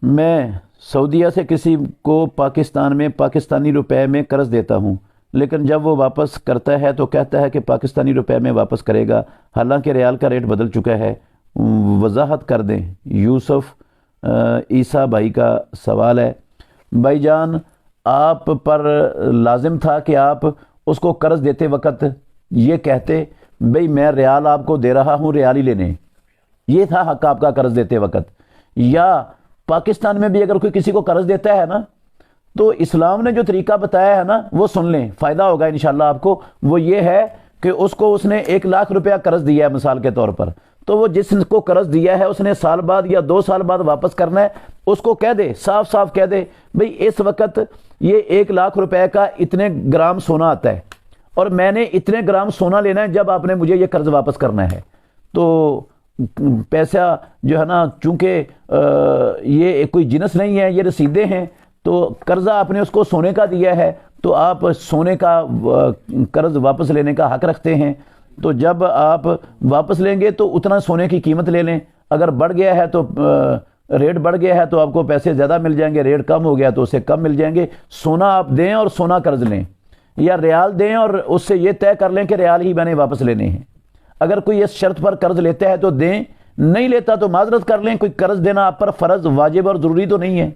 میں سعودیہ سے کسی کو پاکستان میں پاکستانی روپے میں قرض دیتا ہوں، لیکن جب وہ واپس کرتا ہے تو کہتا ہے کہ پاکستانی روپے میں واپس کرے گا، حالانکہ ریال کا ریٹ بدل چکا ہے۔ وضاحت کر دیں۔ یوسف عیسیٰ بھائی کا سوال ہے۔ بھائی جان، آپ پر لازم تھا کہ آپ اس کو قرض دیتے وقت یہ کہتے بھئی میں ریال آپ کو دے رہا ہوں، ریال ہی لینے، یہ تھا حق آپ کا قرض دیتے وقت۔ یا پاکستان میں بھی اگر کوئی کسی کو قرض دیتا ہے نا، تو اسلام نے جو طریقہ بتایا ہے نا وہ سن لیں، فائدہ ہوگا انشاءاللہ آپ کو۔ وہ یہ ہے کہ اس نے 1 لاکھ روپیہ قرض دیا ہے مثال کے طور پر، تو وہ جس کو قرض دیا ہے اس نے سال بعد یا 2 سال بعد واپس کرنا ہے، اس کو کہہ دے، صاف صاف کہہ دے بھئی اس وقت یہ 1 لاکھ روپے کا اتنے گرام سونا آتا ہے اور میں نے اتنے گرام سونا لینا ہے جب آپ نے مجھے یہ قرض واپس کرنا ہے۔ تو پیسہ جو ہے نا، چونکہ یہ کوئی جنس نہیں ہے، یہ رسیدیں ہیں، تو قرضہ آپ نے اس کو سونے کا دیا ہے تو آپ سونے کا قرض واپس لینے کا حق رکھتے ہیں۔ تو جب آپ واپس لیں گے تو اتنا سونے کی قیمت لے لیں، اگر بڑھ گیا ہے تو ریٹ بڑھ گیا ہے تو آپ کو پیسے زیادہ مل جائیں گے، ریٹ کم ہو گیا تو اسے کم مل جائیں گے۔ سونا آپ دیں اور سونا قرض لیں، یا ریال دیں اور اس سے یہ طے کر لیں کہ ریال ہی میں نے واپس لینے ہیں۔ اگر کوئی اس شرط پر قرض لیتا ہے تو دیں، نہیں لیتا تو معذرت کر لیں، کوئی قرض دینا آپ پر فرض، واجب اور ضروری تو نہیں ہے۔